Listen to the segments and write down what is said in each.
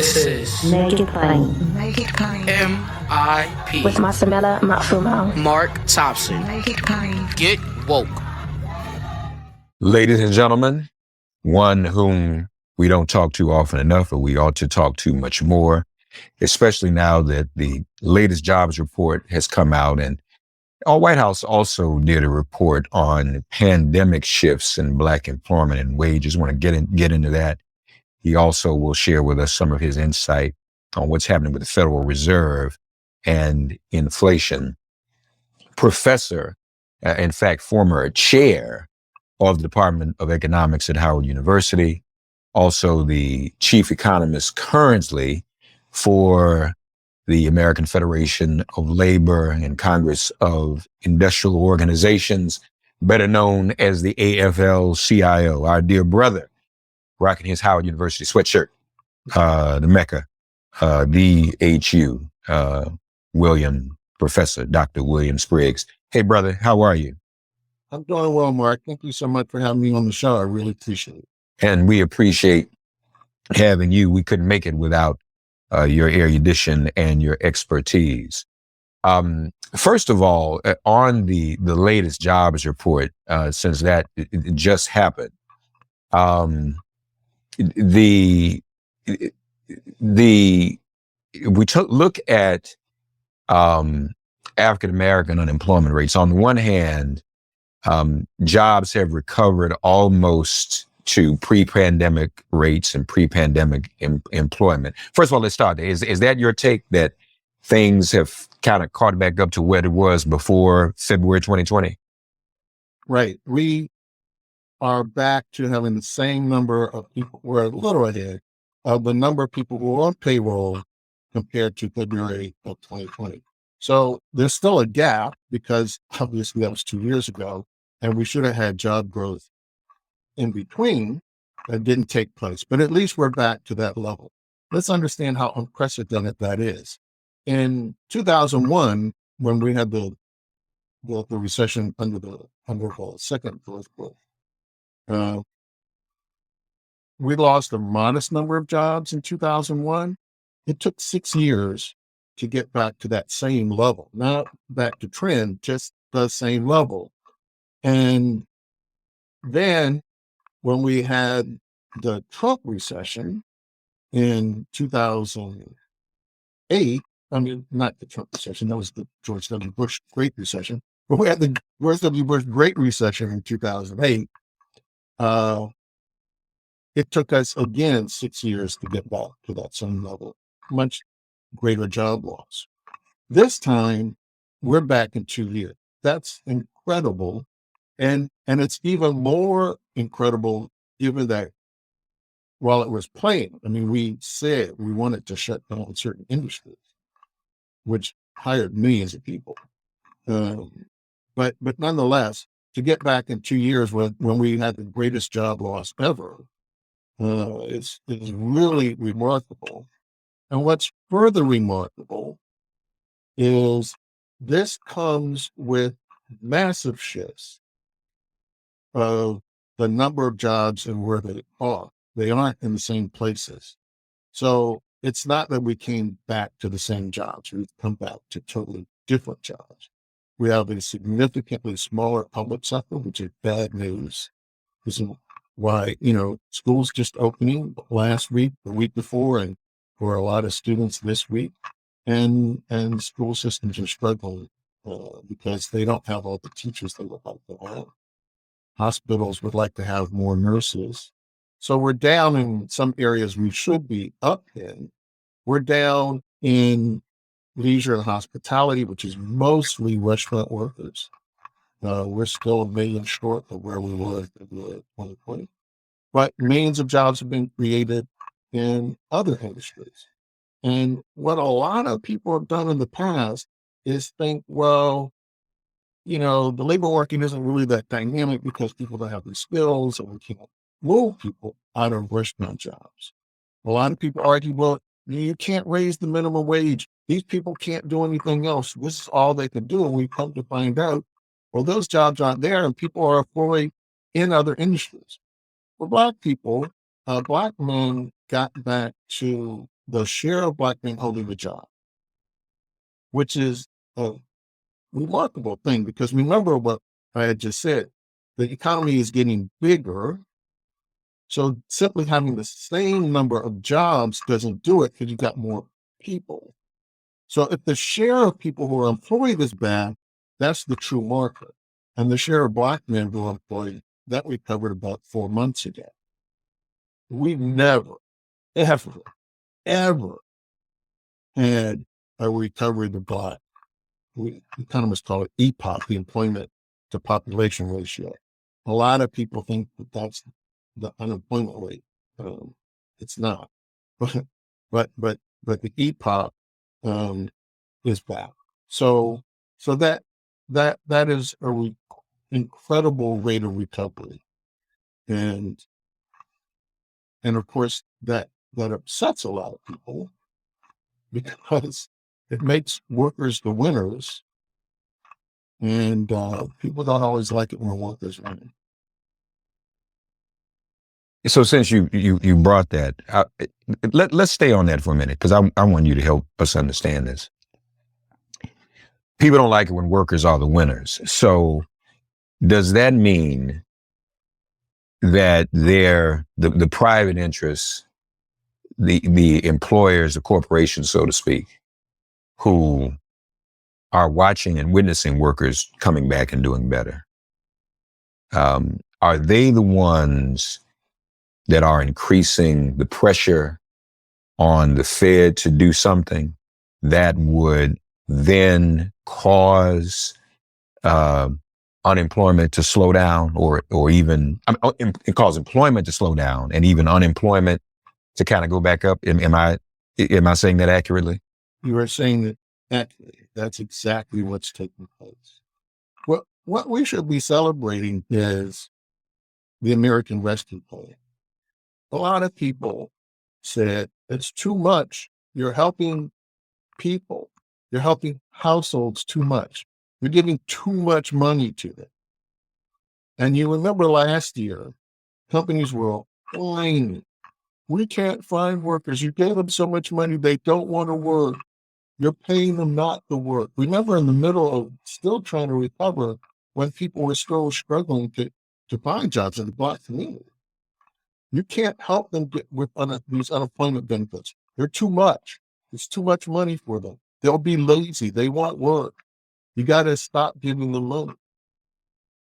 This is Make it plain. Make it plain. MIP With Masamela Matfumo. Mark Thompson. Make it plain. Get woke. Ladies and gentlemen, one whom we don't talk too often enough, but we ought to talk to much more, especially now that the latest jobs report has come out. And our White House also did a report on pandemic shifts in Black employment and wages. I want to get into that. He also will share with us some of his insight on what's happening with the Federal Reserve and inflation. Professor, in fact, former chair of the Department of Economics at Howard University, also the chief economist currently for the American Federation of Labor and Congress of Industrial Organizations, better known as the AFL-CIO, our dear brother, rocking his Howard University sweatshirt, the Mecca, DHU, Professor Dr. William Spriggs. Hey, brother, how are you? I'm doing well, Mark. Thank you so much for having me on the show. I really appreciate it. And we appreciate having you. We couldn't make it without your erudition and your expertise. First of all, on the latest jobs report, since that it just happened, look at African American unemployment rates. On the one hand, jobs have recovered almost to pre-pandemic rates and pre-pandemic employment. First of all, let's start there. Is that your take, that things have kind of caught back up to where it was before February 2020? Right. We are back to having the same number of people. We're a little ahead of the number of people who are on payroll compared to February of 2020. So there's still a gap because obviously that was 2 years ago, and we should have had job growth in between that didn't take place. But at least we're back to that level. Let's understand how unprecedented that is. In 2001, when we had the recession under the second George Bush, we lost a modest number of jobs in 2001. It took 6 years to get back to that same level, not back to trend, just the same level. And then when we had the Trump recession in 2008, I mean, not the Trump recession, that was the George W. Bush Great Recession, but we had the George W. Bush Great Recession in 2008. It took us again 6 years to get back to that same level, much greater job loss. This time, we're back in 2 years. That's incredible. And it's even more incredible given that while it was playing, I mean, we said we wanted to shut down certain industries, which hired millions of people. But nonetheless, to get back in 2 years when we had the greatest job loss ever, it's really remarkable. And what's further remarkable is this comes with massive shifts of the number of jobs and where they are. They aren't in the same places. So it's not that we came back to the same jobs. We've come back to totally different jobs. We have a significantly smaller public sector, which is bad news. This is why, schools just opening last week, the week before, and for a lot of students this week. And school systems are struggling because they don't have all the teachers they would like to have. Hospitals would like to have more nurses. So we're down in some areas we should be up in. We're down in leisure and hospitality, which is mostly restaurant workers. We're still 1 million short of where we were in 2020. But millions of jobs have been created in other industries. And what a lot of people have done in the past is think, well, the labor market isn't really that dynamic because people don't have the skills, and we can't move people out of restaurant jobs. A lot of people argue, well, you can't raise the minimum wage. These people can't do anything else. This is all they can do. And we come to find out, well, those jobs aren't there and people are employed in other industries. For Black people, Black men got back to the share of Black men holding a job, which is a remarkable thing, because remember what I had just said, the economy is getting bigger. So simply having the same number of jobs doesn't do it, because you got more people. So if the share of people who are employed is bad, that's the true marker. And the share of Black men who are employed, that we covered about 4 months ago. We've never, ever, ever had a recovery of the Black. Economists call it EPOP, the employment to population ratio. A lot of people think that that's the unemployment rate. It's not, but the EPOP is bad. So that is a incredible rate of recovery, and of course that upsets a lot of people, because it makes workers the winners, and people don't always like it when workers win. So since you brought that, let's stay on that for a minute, because I want you to help us understand this. People don't like it when workers are the winners. So does that mean that the private interests, the employers, the corporations, so to speak, who are watching and witnessing workers coming back and doing better, are they the ones that are increasing the pressure on the Fed to do something that would then cause unemployment to slow down, or even cause employment to slow down, and even unemployment to kind of go back up? Am I saying that accurately? You are saying that accurately. That's exactly what's taking place. What we should be celebrating is the American Rescue Plan. A lot of people said, it's too much. You're helping people. You're helping households too much. You're giving too much money to them. And you remember last year, companies were whining. We can't find workers. You gave them so much money, they don't want to work. You're paying them not to work. Remember, in the middle of still trying to recover, when people were still struggling to find jobs in the Black community. You can't help them get with these unemployment benefits. They're too much. It's too much money for them. They'll be lazy. They want work. You got to stop giving them money.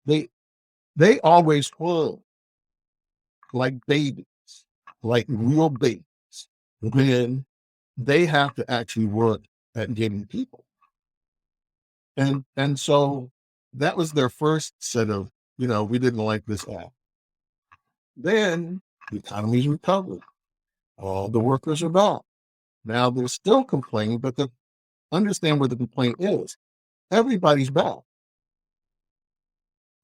They always fall like babies, like real babies, when they have to actually work at getting people. And so that was their first set of, we didn't like this act. Then the economy's recovered. All the workers are back. Now they're still complaining, but understand where the complaint is. Everybody's back.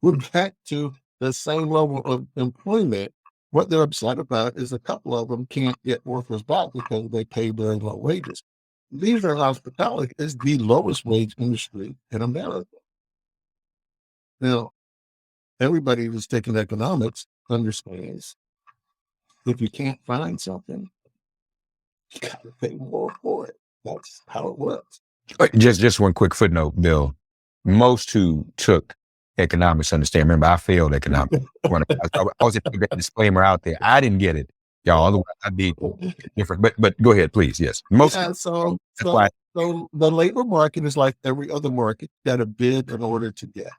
We're back to the same level of employment. What they're upset about is a couple of them can't get workers back because they pay very low wages. Leisure and hospitality is the lowest wage industry in America. Now, everybody who's taking economics understands if you can't find something, you got to pay more for it. That's how it works. Just one quick footnote, Bill. Most who took economics understand. Remember, I failed economics. I was put that disclaimer out there. I didn't get it, y'all. Otherwise, I'd be different. But go ahead, please. Yes, So the labor market is like every other market. You got to bid in order to get.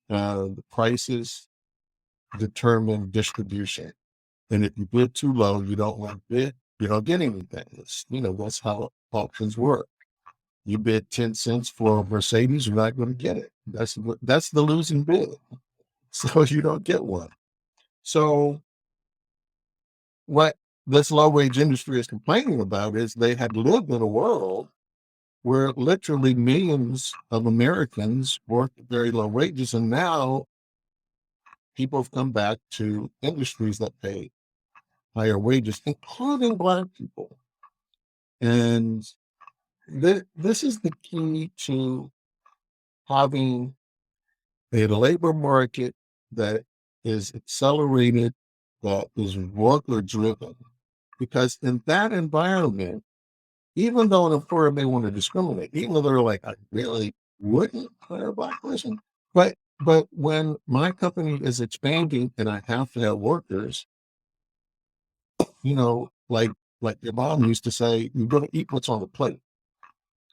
The prices determine distribution, and if you bid too low, you don't want to bid. You don't get anything. That's how auctions work. You bid 10 cents for a Mercedes, you're not going to get it. That's the losing bid. So you don't get one. So what this low wage industry is complaining about is they had lived in a world where literally millions of Americans worked at very low wages, and now people have come back to industries that pay higher wages, including Black people. And this is the key to having a labor market that is accelerated, that is worker driven, because in that environment, even though an employer may want to discriminate, even though they're like, I really wouldn't hire a Black person, but when my company is expanding and I have to have workers, like your mom used to say, you're going to eat what's on the plate.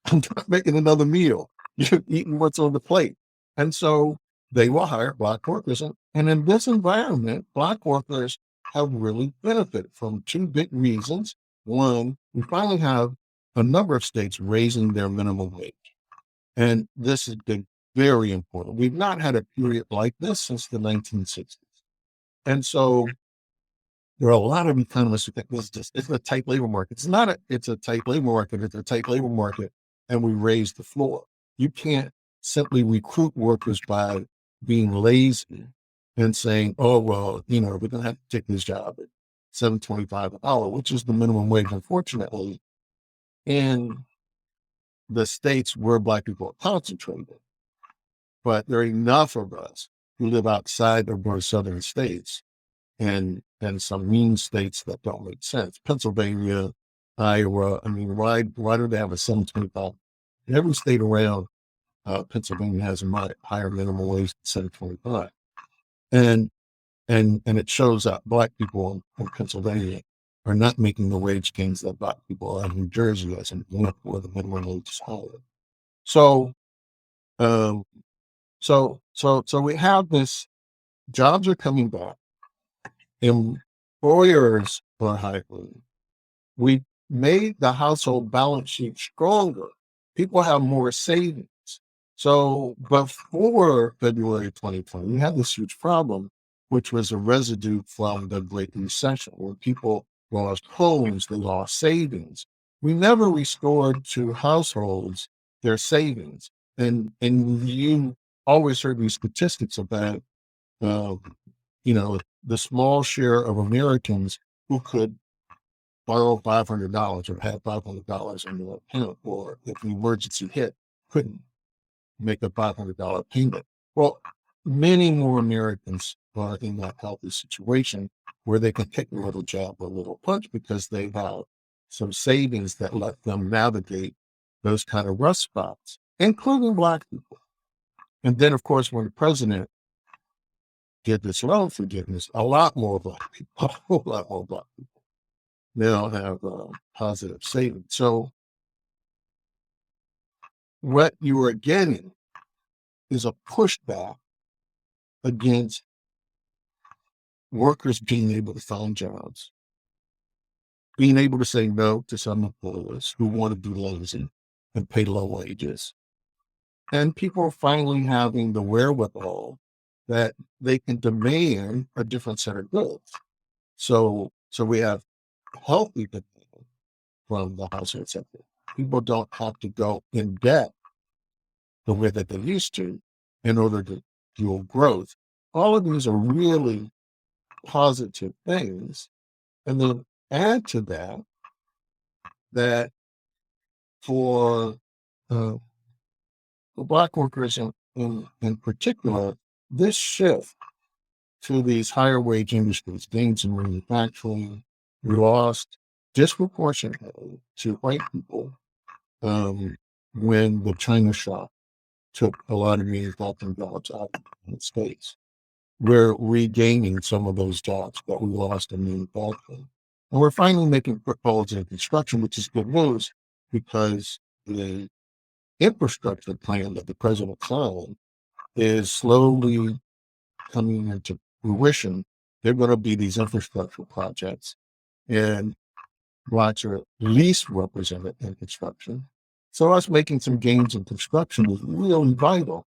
I'm not making another meal. You're eating what's on the plate. And so they will hire Black workers. And in this environment, Black workers have really benefited from two big reasons. One, we finally have a number of states raising their minimum wage. And this has been very important. We've not had a period like this since the 1960s. And so there are a lot of economists who think it's a tight labor market. It's a tight labor market. It's a tight labor market. And we raise the floor. You can't simply recruit workers by being lazy and saying, oh, well, we're going to have to take this job at $7.25 an hour, which is the minimum wage, unfortunately, in the states where Black people are concentrated. But there are enough of us who live outside of our southern states and some mean states that don't make sense. Pennsylvania, Iowa, why do they have a $7.25? Every state around Pennsylvania has a higher minimum wage than $7.25. And it shows that Black people in Pennsylvania are not making the wage gains that Black people are in New Jersey as an example where the minimum wage is higher. So we have this, jobs are coming back, employers are hiring. We made the household balance sheet stronger. People have more savings. So before February 2020, we had this huge problem, which was a residue from the Great Recession, where people lost homes, they lost savings. We never restored to households their savings. And you always heard these statistics about, the small share of Americans who could borrow $500 or have $500 in their account, or if an emergency hit, couldn't make a $500 payment. Well, many more Americans are in that healthy situation where they can take a little jab or a little punch because they have some savings that let them navigate those kind of rough spots, including Black people. And then, of course, when the president did this loan forgiveness, a lot more Black people, a whole lot more Black people now have positive savings. So what you are getting is a pushback against workers being able to find jobs, being able to say no to some employers who want to be lazy and pay low wages, and people finally having the wherewithal that they can demand a different set of goods. So we have healthy demand from the household sector. People don't have to go in debt the way that they used to in order to fuel growth. All of these are really positive things. And then add to that for Black workers in particular, this shift to these higher wage industries, things in manufacturing, we lost disproportionately to white people when the China shock took a lot of manufacturing jobs out of the United States. We're regaining some of those jobs that we lost in manufacturing. And we're finally making footholds in construction, which is good news because the infrastructure plan that the president signed is slowly coming into fruition. They're going to be these infrastructure projects, and Blacks are least represented in construction. So us making some gains in construction is really vital.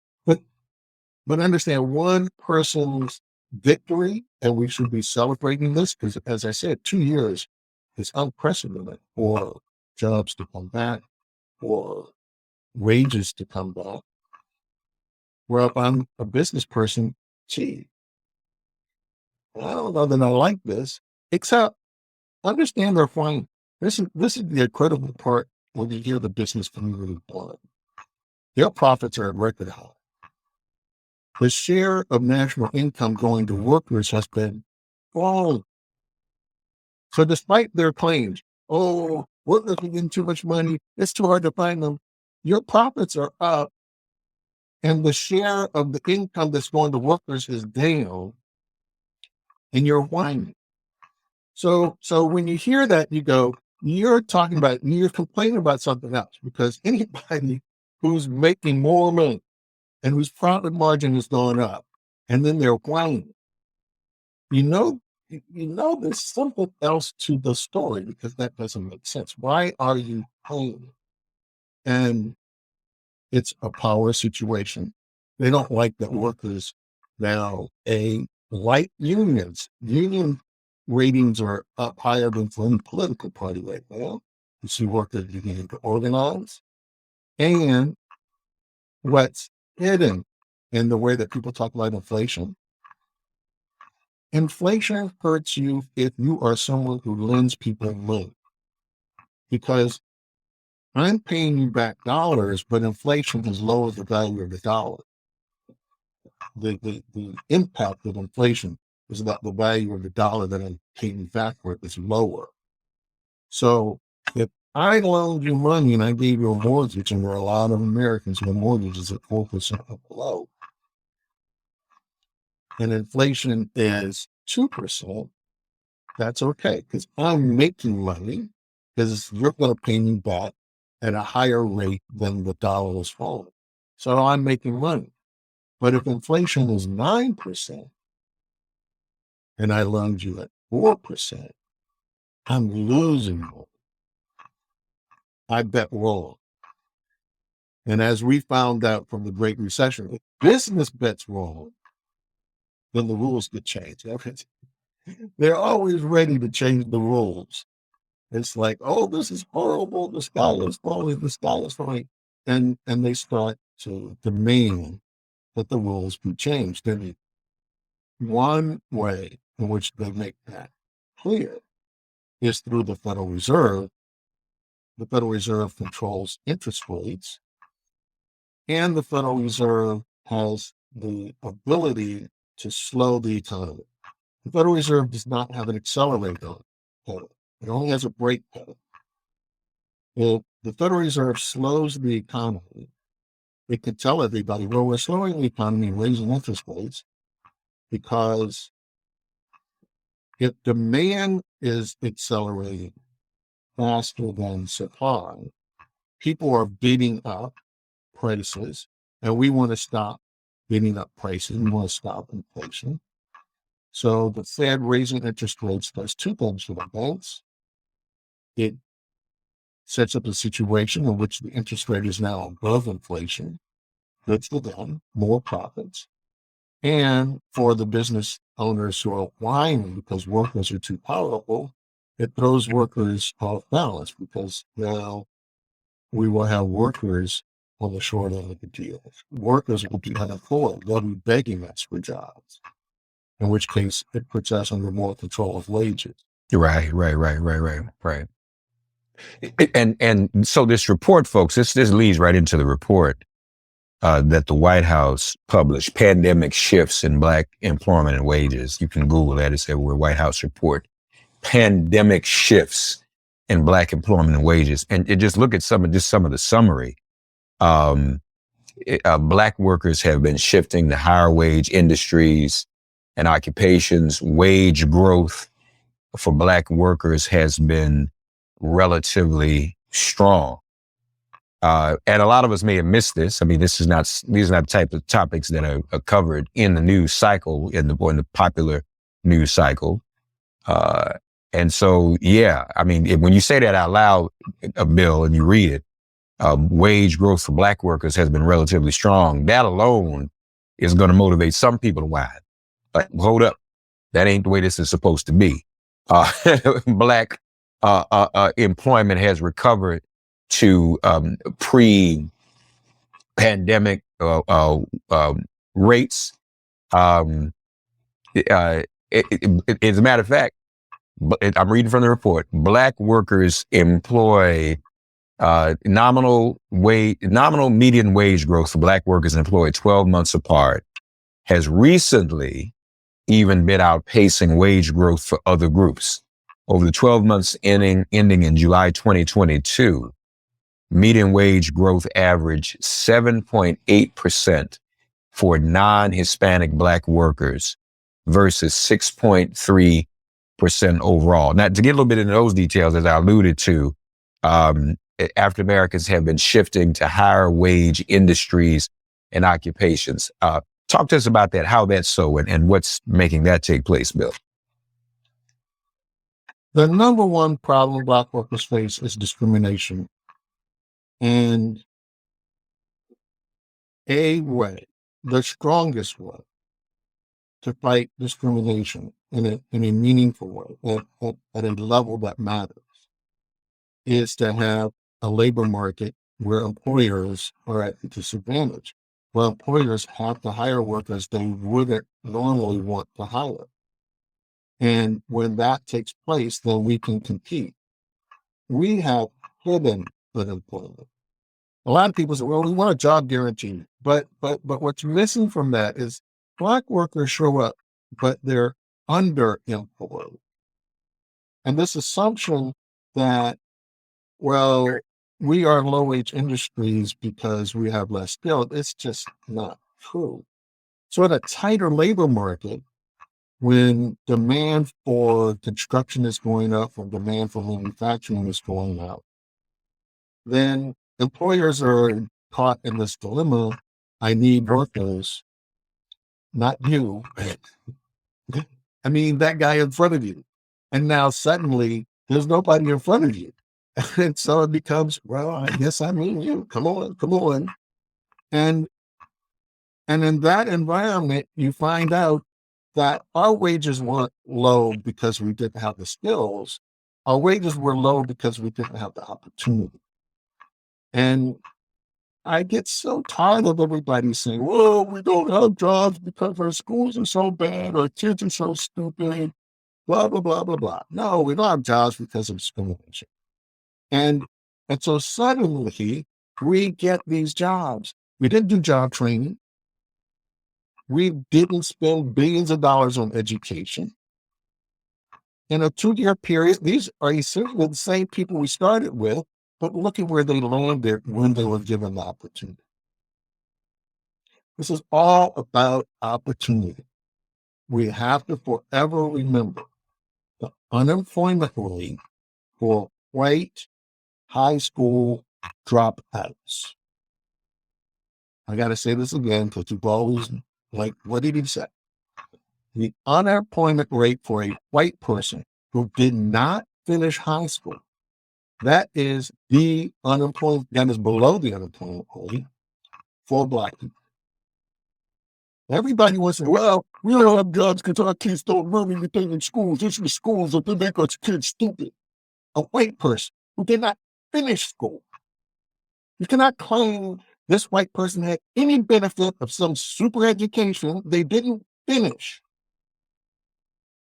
But understand, one person's victory, and we should be celebrating this because, as I said, 2 years is unprecedented for jobs to come back, for wages to come back. Well, if I'm a business person, gee, I don't know that I like this, except understand they're fine. This is the incredible part when you hear the business community part. Their profits are at record high. The share of national income going to workers has been falling. So despite their claims, oh, workers are getting too much money, it's too hard to find them, your profits are up and the share of the income that's going to workers is down, and you're whining. So when you hear that, you go, you're complaining about something else, because anybody who's making more money and whose profit margin is going up, and then they're whining, you know there's something else to the story, because that doesn't make sense. Why are you whining? And it's a power situation. They don't like that workers now, like unions. Union ratings are up higher than for any political party right now. You see workers beginning to organize. And what's hidden in the way that people talk about inflation hurts you if you are someone who lends people money. Because I'm paying you back dollars, but inflation has lowered the value of the dollar. The impact of inflation is that the value of the dollar that I'm paying back for is lower. So if I loaned you money and I gave you a mortgage, and there are a lot of Americans who have mortgages at 4% or below, and inflation is 2%, that's okay, because I'm making money, because you're going to pay me back at a higher rate than the dollar is falling. So I'm making money. But if inflation is 9% and I loaned you at 4%, I'm losing money. I bet wrong. And as we found out from the Great Recession, if business bets wrong, then the rules get changed. They're always ready to change the rules. It's like, oh, this is horrible. The sky is falling. The sky is falling. And they start to demand that the rules be changed. And one way in which they make that clear is through the Federal Reserve. The Federal Reserve controls interest rates, and the Federal Reserve has the ability to slow the economy. The Federal Reserve does not have an accelerator pedal. It only has a brake pedal. If the Federal Reserve slows the economy, it can tell everybody, well, we're slowing the economy and raising interest rates, because if demand is accelerating faster than supply, people are bidding up prices, and we want to stop bidding up prices. We want to stop inflation. So the Fed raising interest rates does two things for the banks. It sets up a situation in which the interest rate is now above inflation. Good for them, more profits. And for the business owners who are whining because workers are too powerful, it throws workers off balance, because now we will have workers on the short end of the deal. Workers will be unemployed. They'll be begging us for jobs, in which case it puts us under more control of wages. Right. And so this report, folks, this leads right into the report that the White House published, Pandemic Shifts in Black Employment and Wages. You can Google that. It's everywhere, White House report, Pandemic Shifts in Black Employment and Wages. And just look at some of the summary. Black workers have been shifting to higher wage industries and occupations. Wage growth for Black workers has been relatively strong. And a lot of us may have missed this. I mean, these are not the type of topics that are covered in the news cycle, in the popular news cycle. And so, yeah, I mean, when you say that out loud, Bill, and you read it, wage growth for Black workers has been relatively strong. That alone is going to motivate some people to whine. Like, hold up, that ain't the way this is supposed to be. Black employment has recovered to pre-pandemic rates. As a matter of fact, I'm reading from the report, Black workers employ nominal median wage growth for Black workers employed 12 months apart has recently even been outpacing wage growth for other groups. Over the 12 months ending in July 2022, median wage growth averaged 7.8% for non-Hispanic Black workers versus 6.3% overall. Now, to get a little bit into those details, as I alluded to, African Americans have been shifting to higher wage industries and occupations. Talk to us about that, how that's so, and what's making that take place, Bill. The number one problem Black workers face is discrimination. And a way, the strongest way to fight discrimination in a meaningful way, at a level that matters, is to have a labor market where employers are at a disadvantage, where employers have to hire workers they wouldn't normally want to hire. And when that takes place, then we can compete. We have hidden unemployment. A lot of people say, well, we want a job guarantee. But what's missing from that is Black workers show up, but they're underemployed. And this assumption that, well, we are low-wage industries because we have less skill, it's just not true. So in a tighter labor market, when demand for construction is going up, when demand for manufacturing is going up, then employers are caught in this dilemma. I need workers, not you. I mean, that guy in front of you. And now suddenly there's nobody in front of you. And so it becomes, well, I guess I mean you. Come on. And in that environment, you find out that our wages weren't low because we didn't have the skills. Our wages were low because we didn't have the opportunity. And I get so tired of everybody saying, well, we don't have jobs because our schools are so bad, our kids are so stupid, blah, blah, blah, blah, blah. No, we don't have jobs because of discrimination. And so suddenly we get these jobs. We didn't do job training. We didn't spend billions of dollars on education. In a 2-year period, these are essentially the same people we started with, but look at where they landed when they were given the opportunity. This is all about opportunity. We have to forever remember the unemployment rate for white high school dropouts. I got to say this again because you've always, like, what did he say? The unemployment rate for a white person who did not finish high school, that is the unemployment, that is below the unemployment rate for Black people. Everybody wants to say, well, we don't have jobs because our kids don't learn anything in schools. It's the schools that they make our kids stupid. A white person who did not finish school. You cannot claim this white person had any benefit of some super education they didn't finish.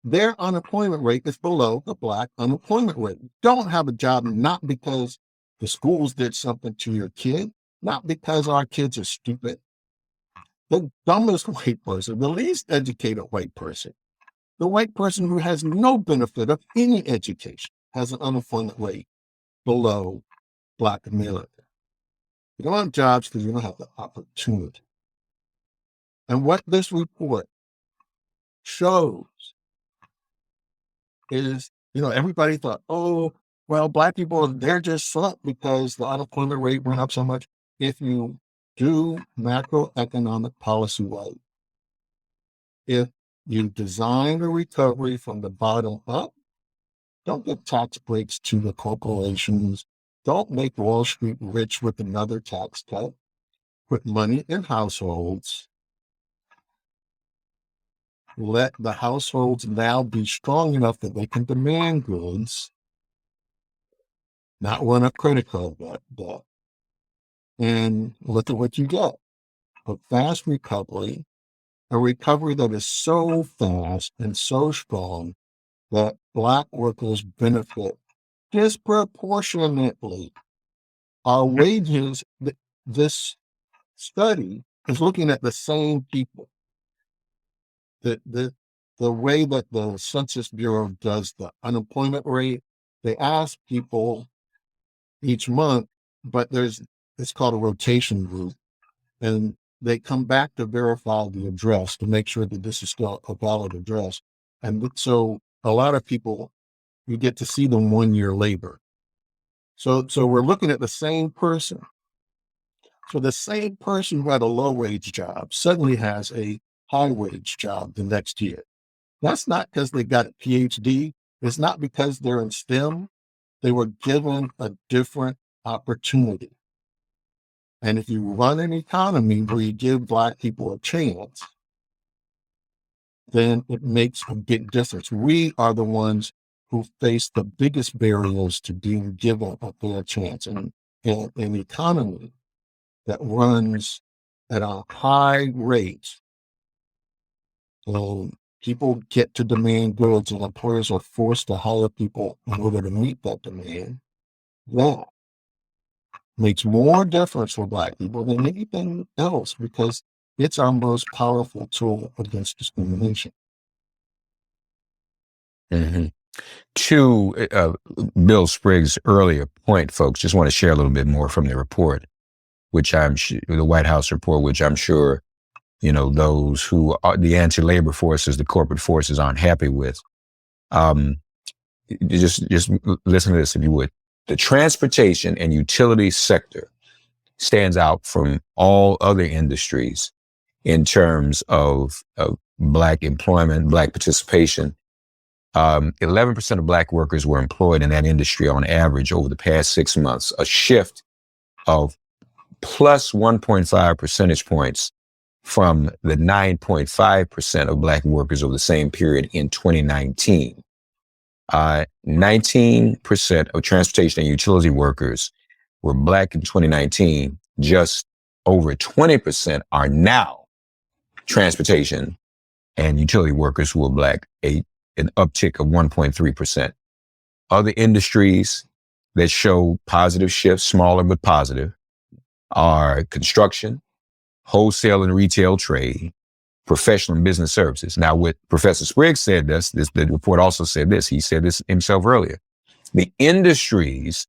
Their unemployment rate is below the Black unemployment rate. You don't have a job not because the schools did something to your kid, not because our kids are stupid. The dumbest white person, the least educated white person, the white person who has no benefit of any education has an unemployment rate below Black America. You don't have jobs because you don't have the opportunity. And what this report shows is, everybody thought, oh, well, Black people, they're just suck because the unemployment rate went up so much. If you do macroeconomic policy right, if you design a recovery from the bottom up, don't give tax breaks to the corporations. Don't make Wall Street rich with another tax cut. Put money in households. Let the households now be strong enough that they can demand goods, not run up credit card debt. And look at what you get. A fast recovery, a recovery that is so fast and so strong that Black workers benefit disproportionately. Our wages, this study is looking at the same people. The the way that the Census Bureau does the unemployment rate, they ask people each month, but it's called a rotation group, and they come back to verify the address to make sure that this is still a valid address. And so a lot of people, you get to see them 1 year later. So we're looking at the same person. So the same person who had a low wage job suddenly has a high wage job the next year. That's not because they got a PhD. It's not because they're in STEM. They were given a different opportunity. And if you run an economy where you give Black people a chance, then it makes a big difference. We are the ones who face the biggest barriers to being given a fair chance. And in an economy that runs at a high rate, people get to demand goods and employers are forced to hire people in order to meet that demand. That makes more difference for Black people than anything else because it's our most powerful tool against discrimination. Mm-hmm. To Bill Spriggs' earlier point, folks, just want to share a little bit more from the report, which the White House report, which I'm sure, those who are the anti-labor forces, the corporate forces aren't happy with. Just listen to this, if you would. The transportation and utility sector stands out from all other industries in terms of Black employment, Black participation. 11% of Black workers were employed in that industry on average over the past 6 months, a shift of plus 1.5 percentage points from the 9.5% of Black workers over the same period in 2019. 19% of transportation and utility workers were Black in 2019. Just over 20% are now transportation and utility workers who are Black, an uptick of 1.3%. Other industries that show positive shifts, smaller but positive, are construction, wholesale and retail trade, professional and business services. Now, what Professor Spriggs said, the report also said this, he said this himself earlier, the industries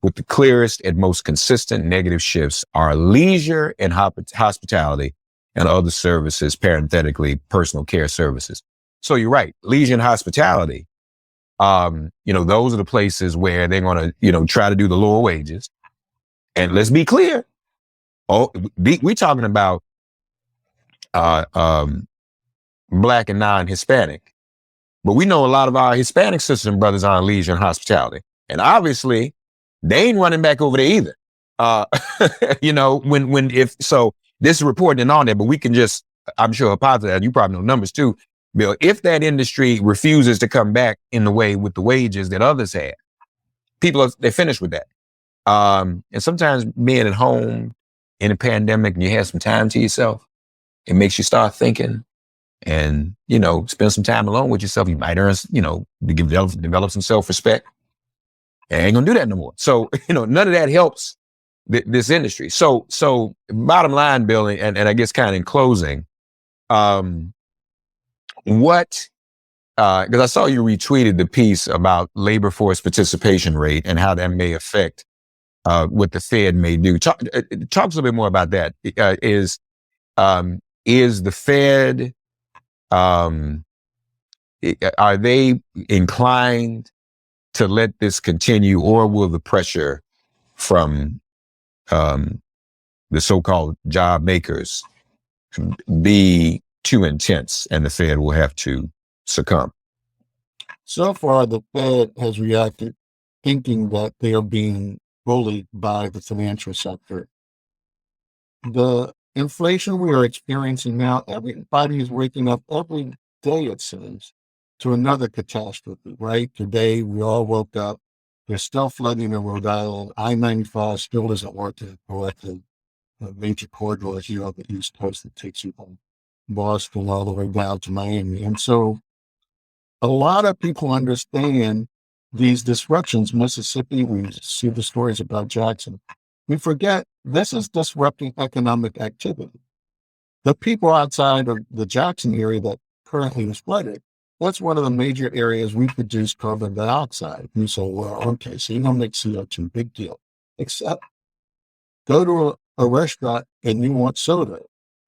with the clearest and most consistent negative shifts are leisure and hospitality and other services, parenthetically, personal care services. So you're right, leisure and hospitality, those are the places where they're going to, try to do the lower wages. And let's be clear, we're talking about Black and non-Hispanic, but we know a lot of our Hispanic sisters and brothers are in leisure and hospitality, and obviously they ain't running back over there either. So this is reporting on there, but we can just, I'm sure positive, you probably know numbers too, Bill, if that industry refuses to come back in the way with the wages that others had, they're finished with that. And sometimes being at home in a pandemic and you have some time to yourself, it makes you start thinking and, spend some time alone with yourself. You might earn, develop some self-respect. And ain't gonna do that no more. So, none of that helps this industry. So bottom line, Bill, and I guess kind of in closing, because I saw you retweeted the piece about labor force participation rate and how that may affect what the Fed may do. Talk a little bit more about that. Is the Fed, are they inclined to let this continue, or will the pressure from the so-called job makers be too intense and the Fed will have to succumb? So far, the Fed has reacted thinking that they are being bullied by the financial sector. The inflation we are experiencing now, everybody is waking up every day, it seems, to another catastrophe, right? Today, we all woke up. There's still flooding in Rhode Island. I-95 still isn't working correctly. The major corridor here on the East Coast that takes you from Boston all the way down to Miami. And so a lot of people understand these disruptions. Mississippi, we see the stories about Jackson. We forget this is disrupting economic activity. The people outside of the Jackson area that currently is flooded What's one of the major areas we produce carbon dioxide? You say, well, okay, so you don't make CO2, big deal. Except go to a restaurant and you want soda,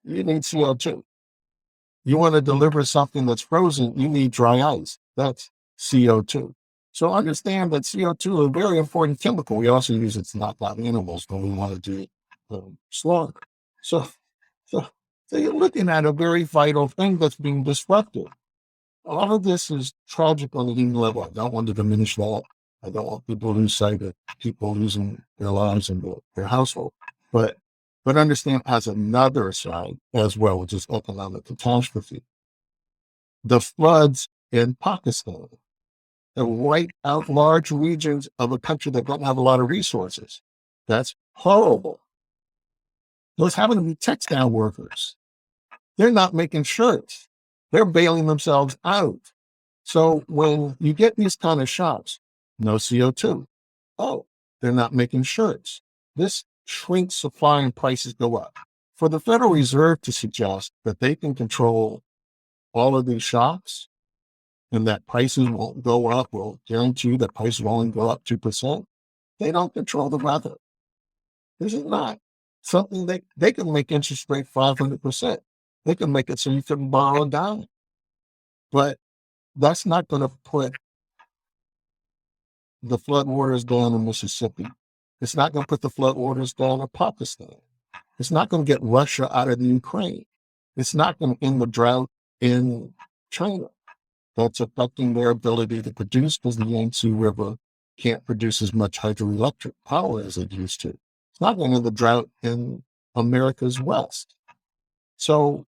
you need CO2. You want to deliver something that's frozen, you need dry ice. That's CO2. So understand that CO2 is a very important chemical. We also use it to knock out animals when we want to do slaughter. So you're looking at a very vital thing that's being disrupted. All of this is tragic on the human level. I don't want to diminish that. I don't want people to lose sight of people losing their lives and their household. But understand as another side as well, which is economic catastrophe. The floods in Pakistan that wipe out large regions of a country that don't have a lot of resources. That's horrible. Those happen to be textile workers. They're not making shirts. They're bailing themselves out. So when you get these kind of shocks, no CO2. Oh, they're not making shirts. This shrinks supply and prices go up. For the Federal Reserve to suggest that they can control all of these shocks and that prices won't go up, will guarantee you that prices will only go up 2%, they don't control the weather. This is not something they can make interest rate 500%. They can make it so you can borrow down. But that's not going to put the flood waters down in Mississippi. It's not going to put the flood waters down in Pakistan. It's not going to get Russia out of the Ukraine. It's not going to end the drought in China. That's affecting their ability to produce because the Yangtze River can't produce as much hydroelectric power as it used to. It's not going to end the drought in America's West. So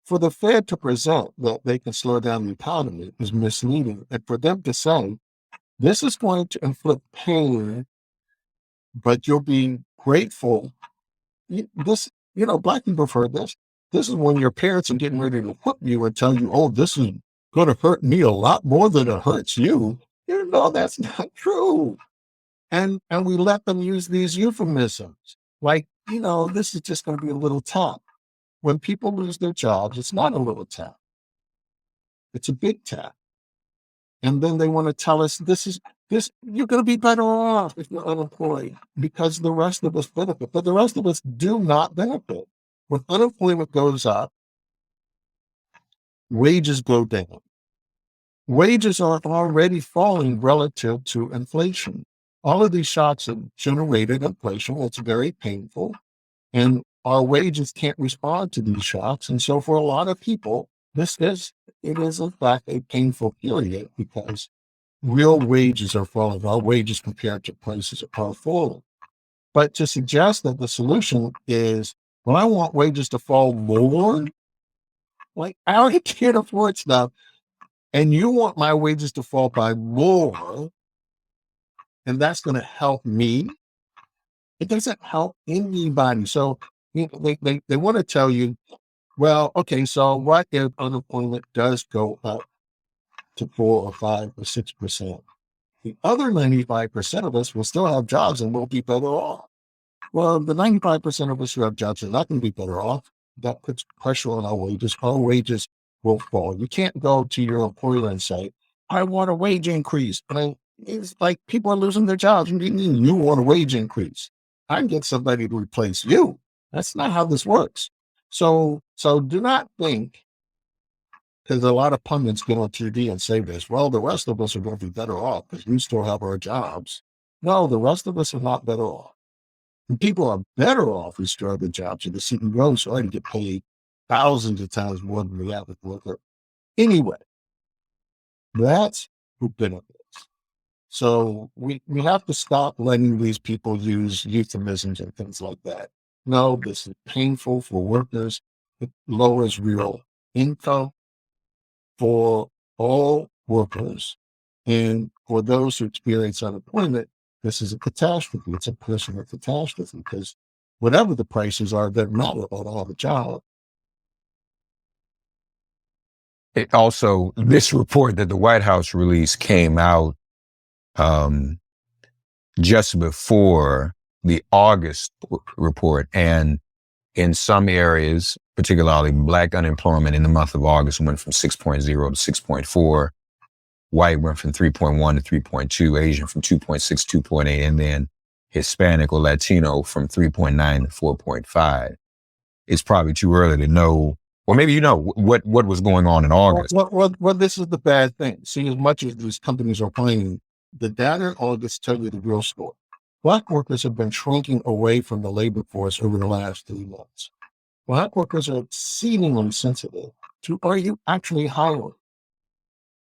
for the Fed to present that they can slow down the economy is misleading. And for them to say, this is going to inflict pain, but you'll be grateful. Black people have heard this. This is when your parents are getting ready to whip you and tell you, oh, this is going to hurt me a lot more than it hurts you. You know, that's not true. And we let them use these euphemisms. Like, this is just going to be a little tap. When people lose their jobs, it's not a little tap. It's a big tap. And then they want to tell us you're going to be better off if you're unemployed because the rest of us benefit. But the rest of us do not benefit. When unemployment goes up, wages go down. Wages are already falling relative to inflation. All of these shocks have generated inflation. It's very painful. And our wages can't respond to these shocks. And so for a lot of people, it is in fact a painful period because real wages are falling. Our wages compared to prices are falling. But to suggest that the solution is, well, I want wages to fall more, like I already can't afford stuff, and you want my wages to fall by more, and that's going to help me. It doesn't help anybody. So they want to tell you, well, okay, so what if unemployment does go up to 4 or 5 or 6%? The other 95% of us will still have jobs and we'll be better off. Well, the 95% of us who have jobs are not going to be better off. That puts pressure on our wages. Our wages will fall. You can't go to your employer and say, I want a wage increase. And it's like people are losing their jobs. You want a wage increase. I can get somebody to replace you. That's not how this works. So do not think, because a lot of pundits get on TV and say this, well, the rest of us are going to be better off because we still have our jobs. No, the rest of us are not better off. And people are better off who still have their jobs. And the CEOs already get paid thousands of times more than the average worker. Anyway, that's who benefits. So we have to stop letting these people use euphemisms and things like that. No, this is painful for workers. It lowers real income for all workers. And for those who experience unemployment, this is a catastrophe. It's a personal catastrophe because whatever the prices are, they're not about all the job. It also, this report that the White House released came out just before the August report. And in some areas, particularly Black unemployment in the month of August went from 6.0 to 6.4. White went from 3.1 to 3.2, Asian from 2.6 to 2.8, and then Hispanic or Latino from 3.9 to 4.5. It's probably too early to know, or maybe what was going on in August. Well, this is the bad thing. See, as much as these companies are claiming, the data in August tell you the real story. Black workers have been shrinking away from the labor force over the last 3 months. Black workers are exceedingly sensitive to, are you actually hiring?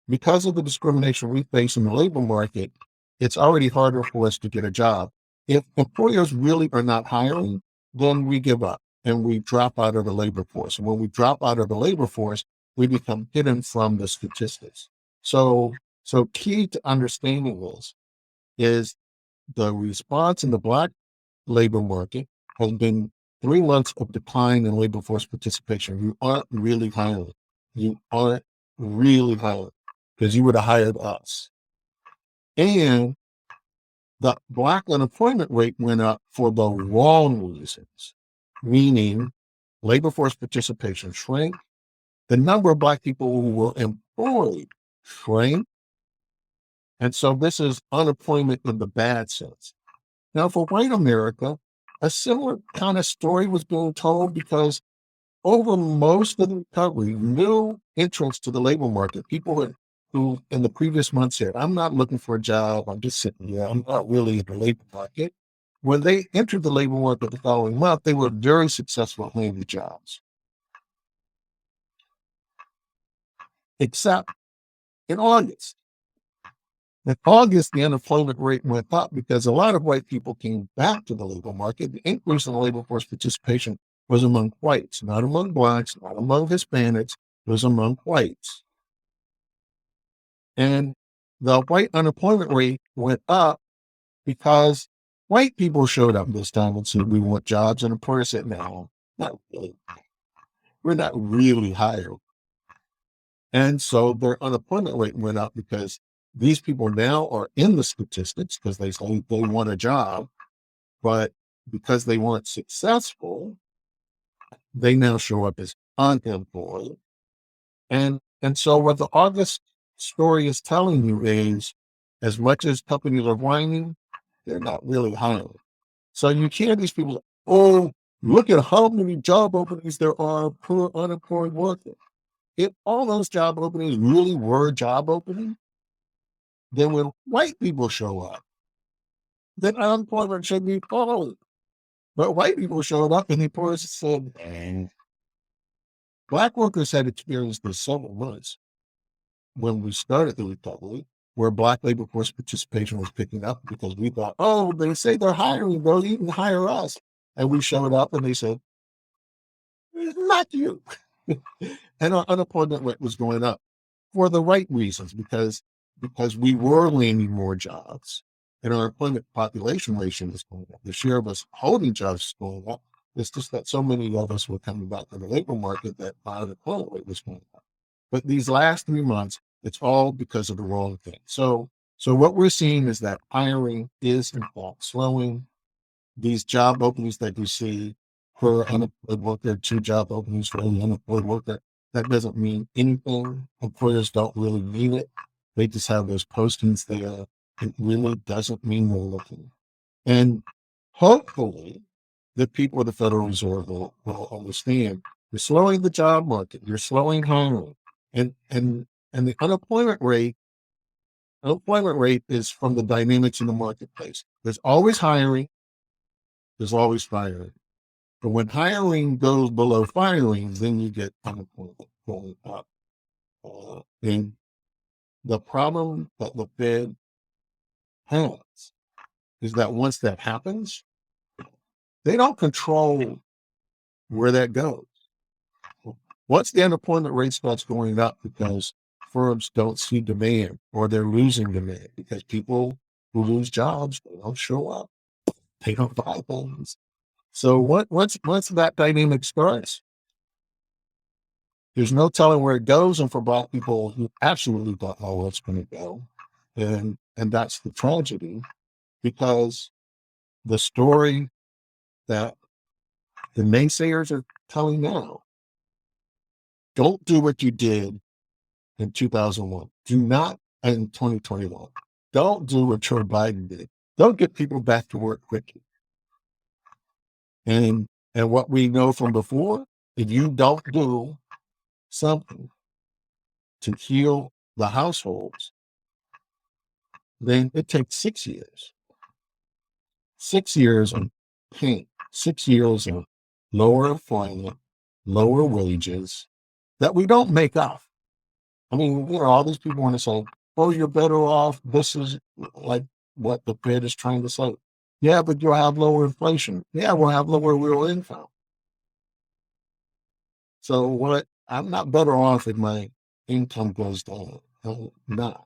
Because of the discrimination we face in the labor market, it's already harder for us to get a job. If employers really are not hiring, then we give up and we drop out of the labor force. And when we drop out of the labor force, we become hidden from the statistics. So key to understanding this is the response in the Black labor market has been 3 months of decline in labor force participation. You aren't really hiring. You aren't really hiring because you would have hired us. And the Black unemployment rate went up for the wrong reasons, meaning labor force participation shrank. The number of Black people who were employed shrank. And so this is unemployment in the bad sense. Now, for white America, a similar kind of story was being told because over most of the recovery, new entrants to the labor market, people who in the previous months said, I'm not looking for a job, I'm just sitting here, I'm not really in the labor market. When they entered the labor market the following month, they were very successful at landing jobs. Except in August. In August, the unemployment rate went up because a lot of white people came back to the labor market. The increase in labor force participation was among whites, not among Blacks, not among Hispanics, it was among whites. And the white unemployment rate went up because white people showed up this time and said, we want jobs. And the employer said, no, not really. We're not really hiring. And so their unemployment rate went up because these people now are in the statistics because they say they want a job, but because they weren't successful, they now show up as unemployed. And so what the August story is telling you is, as much as companies are whining, they're not really hiring. So you hear these people, oh, look at how many job openings there are per unemployed worker. If all those job openings really were job openings, then when white people show up, then unemployment should be falling. But white people showed up and the employers said, Black workers had experienced this several months when we started the recovery, where Black labor force participation was picking up because we thought, oh, they say they're hiring, they'll even hire us. And we showed up and they said, not you. And our unemployment rate was going up for the right reasons, because we were landing more jobs and our employment population ratio is going up. The share of us holding jobs is going up. It's just that so many of us were coming back to the labor market that our unemployment rate was going up. But these last 3 months, it's all because of the wrong thing. So what we're seeing is that hiring is in fact slowing. These job openings that you see for unemployed worker, 2 job openings for an unemployed worker, that doesn't mean anything. Employers don't really mean it. They just have those postings there. It really doesn't mean they're looking. And hopefully the people of the Federal Reserve will understand, you're slowing the job market, you're slowing hiring. And the unemployment rate is from the dynamics in the marketplace. There's always hiring, there's always firing. But when hiring goes below firing, then you get unemployment going up. And the problem that the Fed has is that once that happens, they don't control where that goes. Once the unemployment rate starts going up because firms don't see demand or they're losing demand because people who lose jobs, they don't show up, they don't buy things. So once that dynamic starts, there's no telling where it goes. And for Black people, you absolutely don't know where it's going to go. And that's the tragedy, because the story that the naysayers are telling now Don't do what you did in 2001. Do not in 2021. Don't do what Joe Biden did. Don't get people back to work quickly. And what we know from before, if you don't do something to heal the households, then it takes 6 years. 6 years of pain, 6 years of lower employment, lower wages that we don't make up. I mean, all these people want to say, oh, you're better off. This is like what the Fed is trying to say. Yeah, but you'll have lower inflation. Yeah, we'll have lower real income. So I'm not better off if my income goes down. I'm not.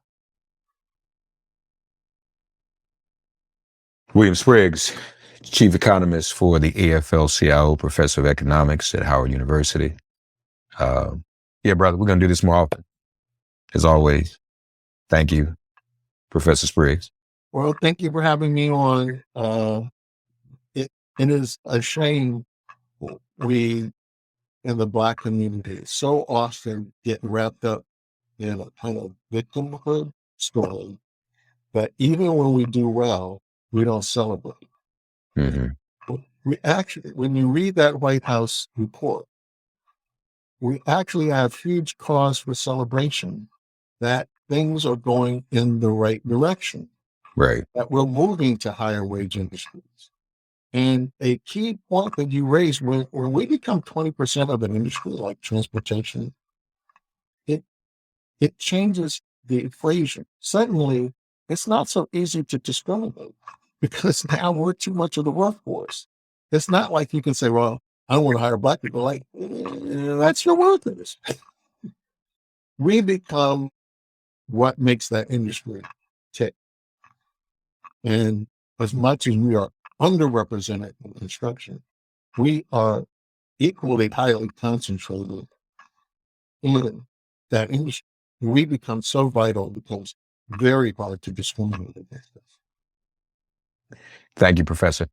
William Spriggs, Chief Economist for the AFL-CIO, Professor of Economics at Howard University. Yeah, brother, we're going to do this more often. As always, thank you, Professor Spriggs. Well, thank you for having me on. It is a shame we in the Black community so often get wrapped up in a kind of victimhood story that even when we do well, we don't celebrate. Mm-hmm. We actually, when you read that White House report, we actually have huge cause for celebration that things are going in the right direction. Right. That we're moving to higher wage industries. And a key point that you raised, when we become 20% of an industry like transportation, it changes the equation. Suddenly, it's not so easy to discriminate because now we're too much of the workforce. It's not like you can say, well, I don't want to hire Black people. Like, that's your workers. We become what makes that industry tick. And as much as we are underrepresented in construction, we are equally highly concentrated in that industry. We become so vital, it becomes very hard to discriminate against us. Thank you, Professor.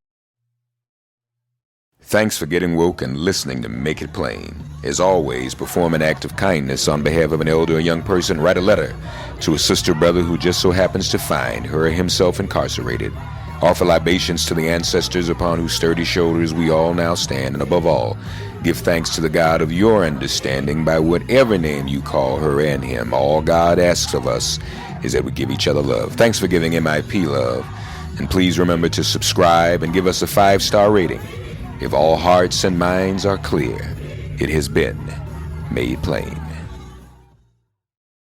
Thanks for getting woke and listening to Make It Plain. As always, perform an act of kindness on behalf of an elder or young person. Write a letter to a sister or brother who just so happens to find her or himself incarcerated. Offer libations to the ancestors upon whose sturdy shoulders we all now stand. And above all, give thanks to the God of your understanding by whatever name you call her and him. All God asks of us is that we give each other love. Thanks for giving MIP love. And please remember to subscribe and give us a 5-star rating. If all hearts and minds are clear, it has been made plain.